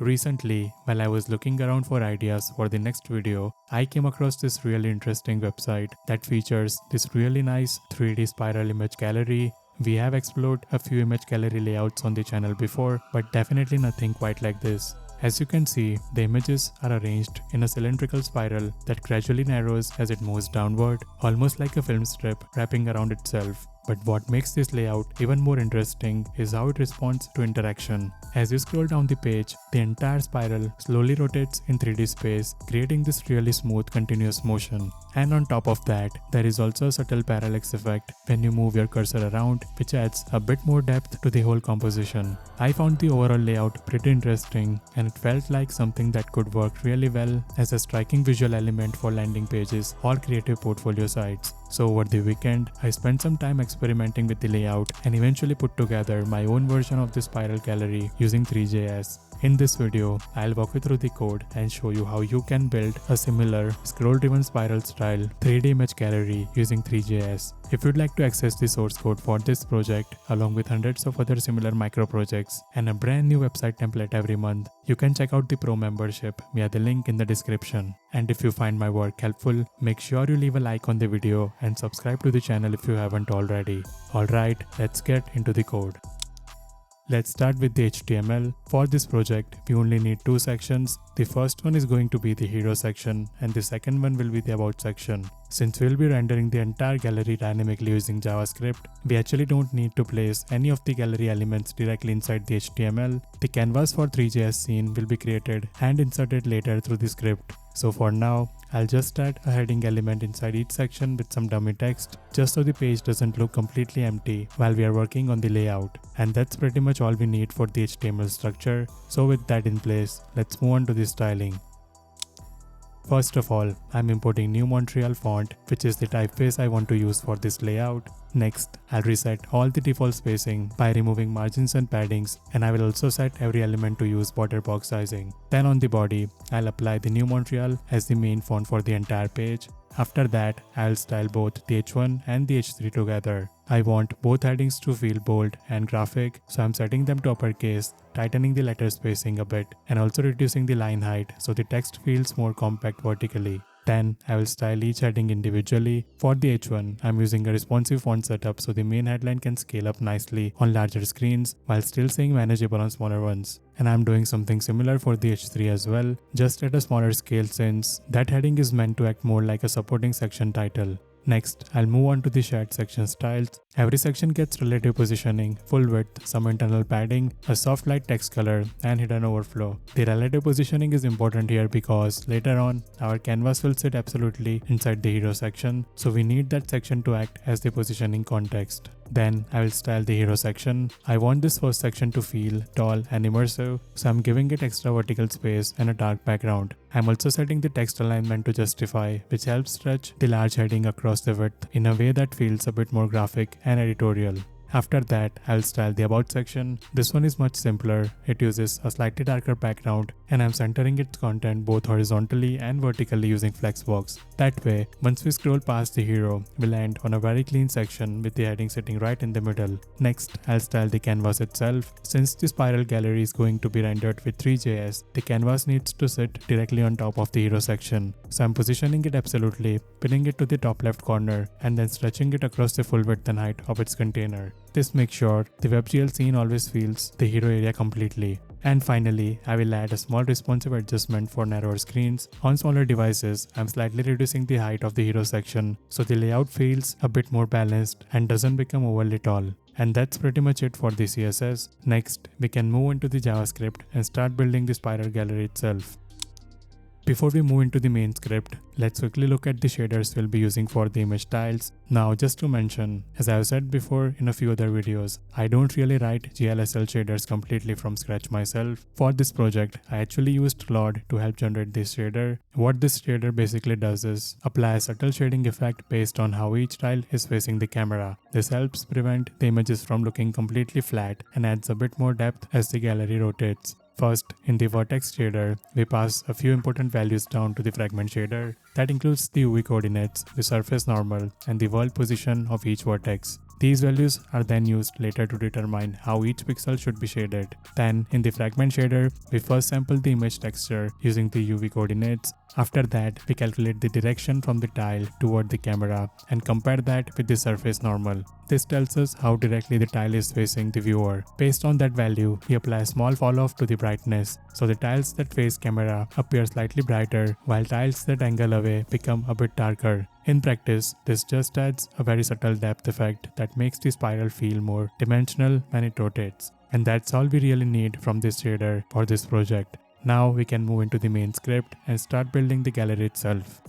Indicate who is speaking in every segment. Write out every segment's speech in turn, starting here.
Speaker 1: Recently, while I was looking around for ideas for the next video, I came across this really interesting website that features this really nice 3D spiral image gallery. We have explored a few image gallery layouts on the channel before, but definitely nothing quite like this. As you can see, the images are arranged in a cylindrical spiral that gradually narrows as it moves downward, almost like a film strip wrapping around itself. But what makes this layout even more interesting is how it responds to interaction. As you scroll down the page, the entire spiral slowly rotates in 3D space, creating this really smooth continuous motion. And on top of that, there is also a subtle parallax effect when you move your cursor around, which adds a bit more depth to the whole composition. I found the overall layout pretty interesting, and it felt like something that could work really well as a striking visual element for landing pages or creative portfolio sites. So over the weekend, I spent some time experimenting with the layout and eventually put together my own version of the spiral gallery using Three.js. In this video, I'll walk you through the code and show you how you can build a similar scroll-driven spiral style 3D image gallery using Three.js. If you'd like to access the source code for this project along with hundreds of other similar micro projects and a brand new website template every month, you can check out the Pro membership via the link in the description. And if you find my work helpful, make sure you leave a like on the video and subscribe to the channel if you haven't already. Alright, let's get into the code. Let's start with the HTML. For this project, we only need two sections. The first one is going to be the hero section and the second one will be the about section. Since we'll be rendering the entire gallery dynamically using JavaScript, we actually don't need to place any of the gallery elements directly inside the HTML. The canvas for Three.js scene will be created and inserted later through the script. So for now, I'll just add a heading element inside each section with some dummy text, just so the page doesn't look completely empty while we are working on the layout. And that's pretty much all we need for the HTML structure. So with that in place, let's move on to the styling. First of all, I'm importing New Montreal font, which is the typeface I want to use for this layout. Next, I'll reset all the default spacing by removing margins and paddings, and I will also set every element to use border box sizing. Then on the body, I'll apply the New Montreal as the main font for the entire page. After that, I'll style both the H1 and the H3 together. I want both headings to feel bold and graphic, so I'm setting them to uppercase, tightening the letter spacing a bit, and also reducing the line height so the text feels more compact vertically. Then I will style each heading individually. For the H1, I'm using a responsive font setup so the main headline can scale up nicely on larger screens while still staying manageable on smaller ones. And I'm doing something similar for the H3 as well, just at a smaller scale since that heading is meant to act more like a supporting section title. Next, I'll move on to the shared section styles. Every section gets relative positioning, full width, some internal padding, a soft light text color, and hidden overflow. The relative positioning is important here because later on, our canvas will sit absolutely inside the hero section, so we need that section to act as the positioning context. Then I will style the hero section. I want this first section to feel tall and immersive, so I'm giving it extra vertical space and a dark background. I'm also setting the text alignment to justify, which helps stretch the large heading across the width in a way that feels a bit more graphic and editorial. After that, I'll style the about section. This one is much simpler. It uses a slightly darker background and I'm centering its content both horizontally and vertically using Flexbox. That way, once we scroll past the hero, we'll land on a very clean section with the heading sitting right in the middle. Next, I'll style the canvas itself. Since the spiral gallery is going to be rendered with Three.js, the canvas needs to sit directly on top of the hero section. So I'm positioning it absolutely, pinning it to the top left corner, and then stretching it across the full width and height of its container. This makes sure the WebGL scene always feels the hero area completely. And finally, I will add a small responsive adjustment for narrower screens. On smaller devices, I'm slightly reducing the height of the hero section so the layout feels a bit more balanced and doesn't become overly tall. And that's pretty much it for the CSS. Next, we can move into the JavaScript and start building the spiral gallery itself. Before we move into the main script, let's quickly look at the shaders we'll be using for the image tiles. Now just to mention, as I've said before in a few other videos, I don't really write GLSL shaders completely from scratch myself. For this project, I actually used Claude to help generate this shader. What this shader basically does is apply a subtle shading effect based on how each tile is facing the camera. This helps prevent the images from looking completely flat and adds a bit more depth as the gallery rotates. First, in the vertex shader, we pass a few important values down to the fragment shader. That includes the UV coordinates, the surface normal, and the world position of each vertex. These values are then used later to determine how each pixel should be shaded. Then in the fragment shader, we first sample the image texture using the UV coordinates. After that, we calculate the direction from the tile toward the camera and compare that with the surface normal. This tells us how directly the tile is facing the viewer. Based on that value, we apply a small fall-off to the brightness, so the tiles that face camera appear slightly brighter, while tiles that angle away become a bit darker. In practice, this just adds a very subtle depth effect that makes the spiral feel more dimensional when it rotates. And that's all we really need from this shader for this project. Now we can move into the main script and start building the gallery itself.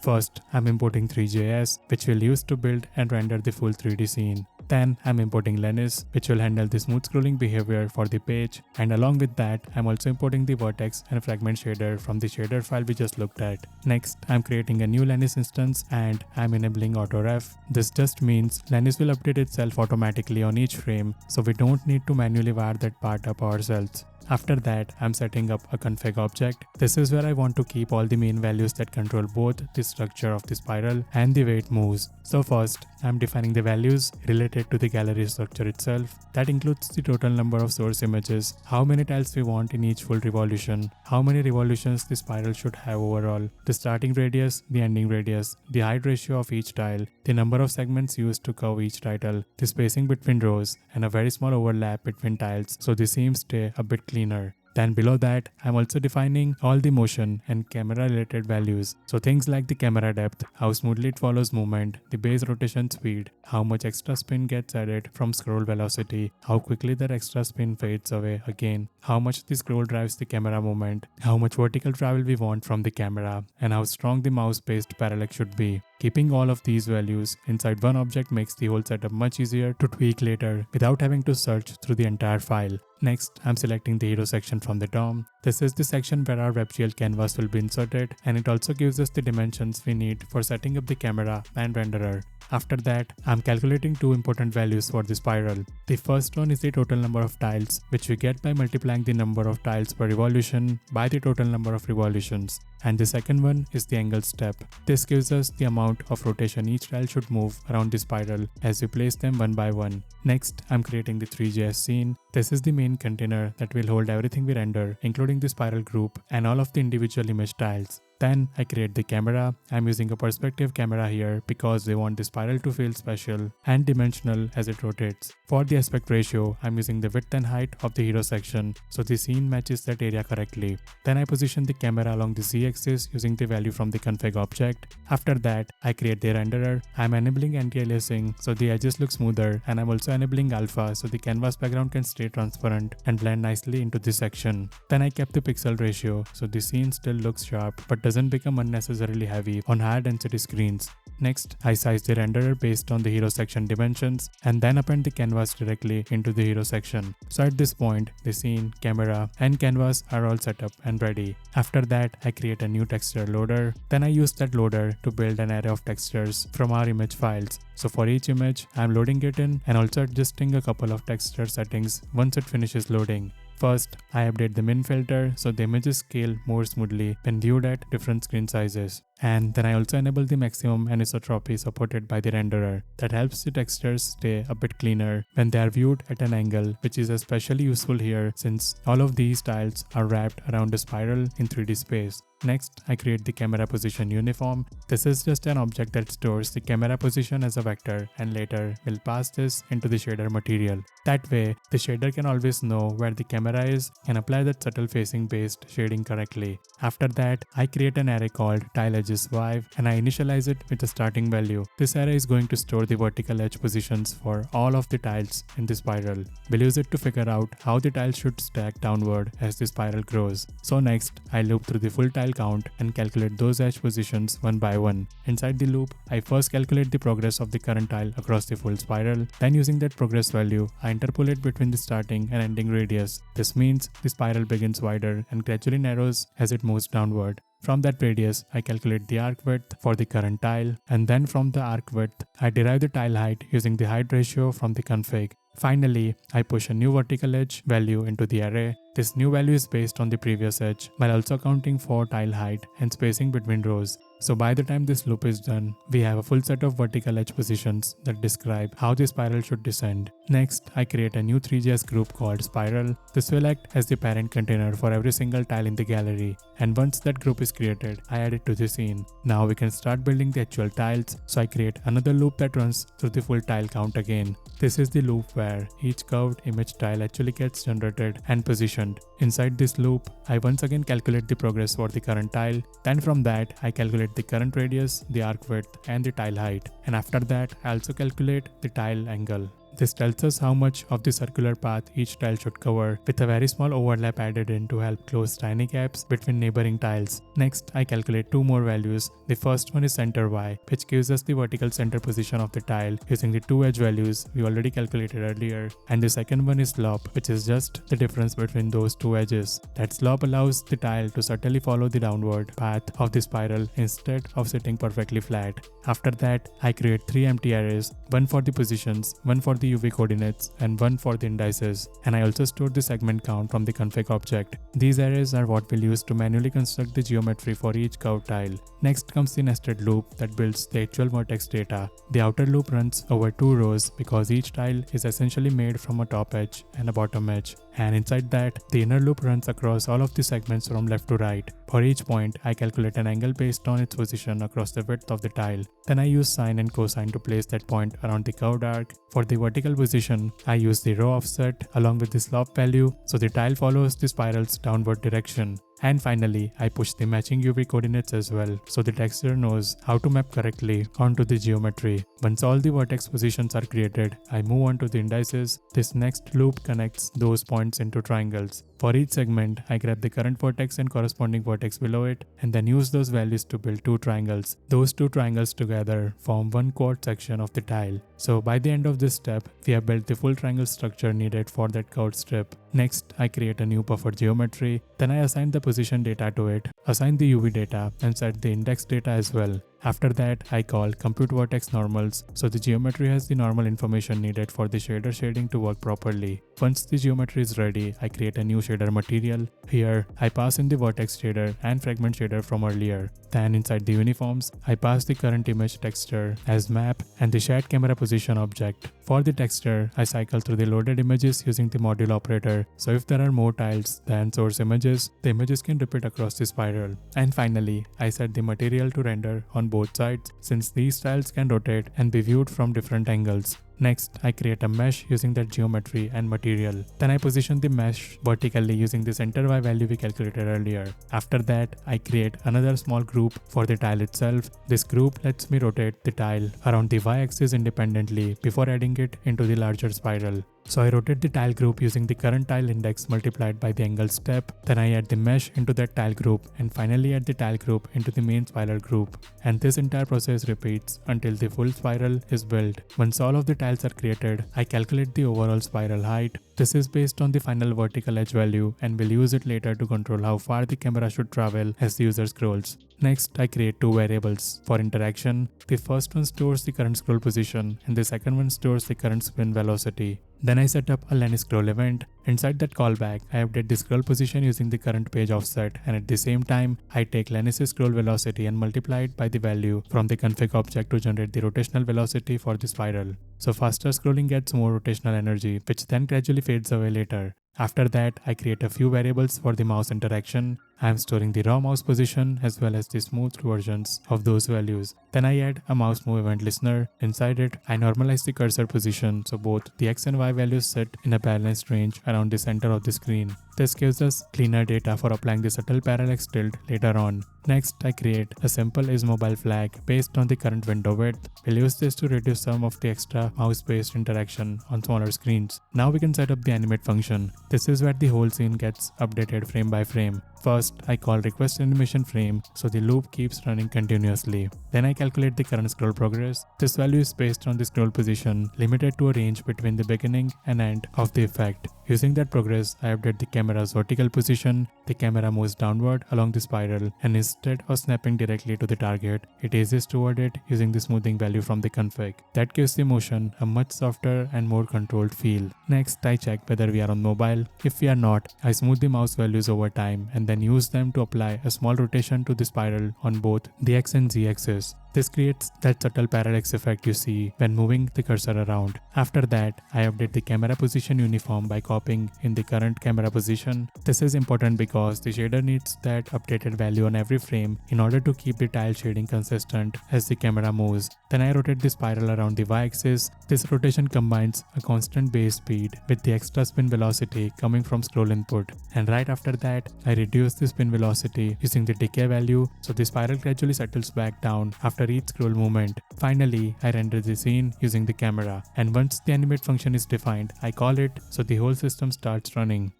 Speaker 1: First, I'm importing Three.js, which we'll use to build and render the full 3D scene. Then I'm importing Lennis, which will handle the smooth scrolling behavior for the page, and along with that, I'm also importing the vertex and fragment shader from the shader file we just looked at. Next, I'm creating a new Lennis instance and I'm enabling autoref. This just means Lennis will update itself automatically on each frame, so we don't need to manually wire that part up ourselves. After that, I'm setting up a config object. This is where I want to keep all the main values that control both the structure of the spiral and the way it moves. So first, I'm defining the values related to the gallery structure itself. That includes the total number of source images, how many tiles we want in each full revolution, how many revolutions the spiral should have overall, the starting radius, the ending radius, the height ratio of each tile, the number of segments used to curve each title, the spacing between rows, and a very small overlap between tiles so the seams stay a bit cleaner. Then below that, I'm also defining all the motion and camera related values. So things like the camera depth, how smoothly it follows movement, the base rotation speed, how much extra spin gets added from scroll velocity, how quickly that extra spin fades away again, how much the scroll drives the camera movement, how much vertical travel we want from the camera, and how strong the mouse-based parallax should be. Keeping all of these values inside one object makes the whole setup much easier to tweak later without having to search through the entire file. Next, I'm selecting the hero section from the DOM. This is the section where our WebGL canvas will be inserted, and it also gives us the dimensions we need for setting up the camera and renderer. After that, I'm calculating two important values for the spiral. The first one is the total number of tiles, which we get by multiplying the number of tiles per revolution by the total number of revolutions. And the second one is the angle step. This gives us the amount of rotation each tile should move around the spiral as we place them one by one. Next, I'm creating the Three.js scene. This is the main container that will hold everything we render, including the spiral group and all of the individual image tiles. Then I create the camera. I'm using a perspective camera here because we want the spiral to feel special and dimensional as it rotates. For the aspect ratio, I'm using the width and height of the hero section so the scene matches that area correctly. Then I position the camera along the z-axis using the value from the config object. After that, I create the renderer. I'm enabling anti-aliasing so the edges look smoother, and I'm also enabling alpha so the canvas background can stay transparent and blend nicely into this section. Then I kept the pixel ratio so the scene still looks sharp but doesn't become unnecessarily heavy on higher density screens. Next, I size the renderer based on the hero section dimensions and then append the canvas directly into the hero section. So at this point, the scene, camera, and canvas are all set up and ready. After that, I create a new texture loader. Then I use that loader to build an array of textures from our image files. So for each image, I'm loading it in and also adjusting a couple of texture settings once it finishes loading. First, I update the min filter so the images scale more smoothly when viewed at different screen sizes. And then I also enable the maximum anisotropy supported by the renderer. That helps the textures stay a bit cleaner when they are viewed at an angle, which is especially useful here since all of these tiles are wrapped around a spiral in 3D space. Next, I create the camera position uniform. This is just an object that stores the camera position as a vector and later will pass this into the shader material. That way, the shader can always know where the camera is and apply that subtle facing based shading correctly. After that, I create an array called tileEdgesVive and I initialize it with a starting value. This array is going to store the vertical edge positions for all of the tiles in the spiral. We'll use it to figure out how the tiles should stack downward as the spiral grows. So next, I loop through the full tile count and calculate those edge positions one by one. Inside the loop, I first calculate the progress of the current tile across the full spiral. Then using that progress value, I interpolate between the starting and ending radius. This means the spiral begins wider and gradually narrows as it moves downward. From that radius, I calculate the arc width for the current tile, and then from the arc width, I derive the tile height using the height ratio from the config. Finally, I push a new vertical edge value into the array. This new value is based on the previous edge, while also accounting for tile height and spacing between rows. So by the time this loop is done, we have a full set of vertical edge positions that describe how the spiral should descend. Next, I create a new Three.js group called Spiral. This will act as the parent container for every single tile in the gallery. And once that group is created, I add it to the scene. Now we can start building the actual tiles. So I create another loop that runs through the full tile count again. This is the loop where each curved image tile actually gets generated and positioned. Inside this loop, I once again calculate the progress for the current tile. Then from that, I calculate the current radius, the arc width, and the tile height. And after that, I also calculate the tile angle. This tells us how much of the circular path each tile should cover, with a very small overlap added in to help close tiny gaps between neighboring tiles. Next, I calculate two more values. The first one is center Y, which gives us the vertical center position of the tile using the two edge values we already calculated earlier. And the second one is slope, which is just the difference between those two edges. That slope allows the tile to subtly follow the downward path of the spiral instead of sitting perfectly flat. After that, I create three empty arrays, one for the positions, one for the UV coordinates, and one for the indices. And I also store the segment count from the config object. These arrays are what we'll use to manually construct the geometry for each curved tile. Next comes the nested loop that builds the actual vertex data. The outer loop runs over two rows because each tile is essentially made from a top edge and a bottom edge. And inside that, the inner loop runs across all of the segments from left to right. For each point, I calculate an angle based on its position across the width of the tile. Then I use sine and cosine to place that point around the curved arc. For the vertical position, I use the row offset along with the slope value so the tile follows the spiral's downward direction. And finally, I push the matching UV coordinates as well so the texture knows how to map correctly onto the geometry. Once all the vertex positions are created, I move on to the indices. This next loop connects those points into triangles. For each segment, I grab the current vertex and corresponding vertex below it and then use those values to build two triangles. Those two triangles together form one quad section of the tile. So by the end of this step, we have built the full triangle structure needed for that curved strip. Next, I create a new buffer geometry. Then I assign the position data to it, assign the UV data, and set the index data as well. After that, I call compute vertex normals so the geometry has the normal information needed for the shader shading to work properly. Once the geometry is ready, I create a new shader material. Here, I pass in the vertex shader and fragment shader from earlier. Then inside the uniforms, I pass the current image texture as map and the shared camera position object. For the texture, I cycle through the loaded images using the module operator. So if there are more tiles than source images, the images can repeat across the spiral. And finally, I set the material to render on both sides since these tiles can rotate and be viewed from different angles. Next, I create a mesh using that geometry and material. Then I position the mesh vertically using the center Y value we calculated earlier. After that, I create another small group for the tile itself. This group lets me rotate the tile around the Y axis independently before adding it into the larger spiral. So I rotate the tile group using the current tile index multiplied by the angle step. Then I add the mesh into that tile group and finally add the tile group into the main spiral group. And this entire process repeats until the full spiral is built. Once all of the tiles are created, I calculate the overall spiral height. This is based on the final vertical edge value and will use it later to control how far the camera should travel as the user scrolls. Next, I create two variables for interaction. The first one stores the current scroll position and the second one stores the current spin velocity. Then I set up a len scroll event. Inside that callback, I update the scroll position using the current page offset, and at the same time, I take len scroll velocity and multiply it by the value from the config object to generate the rotational velocity for the spiral. So faster scrolling gets more rotational energy, which then gradually fades away later. After that, I create a few variables for the mouse interaction. I am storing the raw mouse position as well as the smoothed versions of those values. Then I add a mouse move event listener. Inside it, I normalize the cursor position so both the X and Y values sit in a balanced range around the center of the screen. This gives us cleaner data for applying the subtle parallax tilt later on. Next, I create a simple isMobile flag based on the current window width. We'll use this to reduce some of the extra mouse-based interaction on smaller screens. Now we can set up the animate function. This is where the whole scene gets updated frame by frame. First, I call request animation frame so the loop keeps running continuously. Then I calculate the current scroll progress. This value is based on the scroll position, limited to a range between the beginning and end of the effect. Using that progress, I update the camera camera's vertical position, the camera moves downward along the spiral, and instead of snapping directly to the target, it edges toward it using the smoothing value from the config. That gives the motion a much softer and more controlled feel. Next, I check whether we are on mobile. If we are not, I smooth the mouse values over time and then use them to apply a small rotation to the spiral on both the X and Z axis. This creates that subtle parallax effect you see when moving the cursor around. After that, I update the camera position uniform by copying in the current camera position. This is important because the shader needs that updated value on every frame in order to keep the tile shading consistent as the camera moves. Then I rotate the spiral around the y-axis. This rotation combines a constant base speed with the extra spin velocity coming from scroll input. And right after that, I reduce the spin velocity using the decay value so the spiral gradually settles back down after each scroll movement. Finally, I render the scene using the camera, and once the animate function is defined, I call it so the whole system starts running.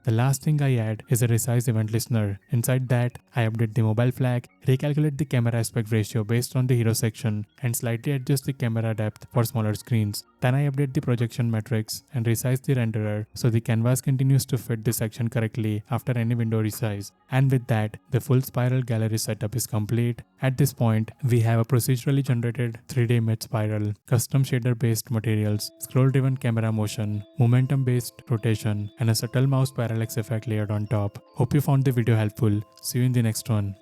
Speaker 1: The last thing I add is a resize event listener. Inside that, I update the mobile flag, recalculate the camera aspect ratio based on the hero section, and slightly adjust the camera depth for smaller screens. Then I update the projection metrics and resize the renderer so the canvas continues to fit the section correctly after any window resize. And with that, the full spiral gallery setup is complete. At this point, we have a procedurally generated 3D image spiral, custom shader based materials, scroll driven camera motion, momentum based rotation, and a subtle mouse parallax effect layered on top. Hope you found the video helpful. See you in the next one.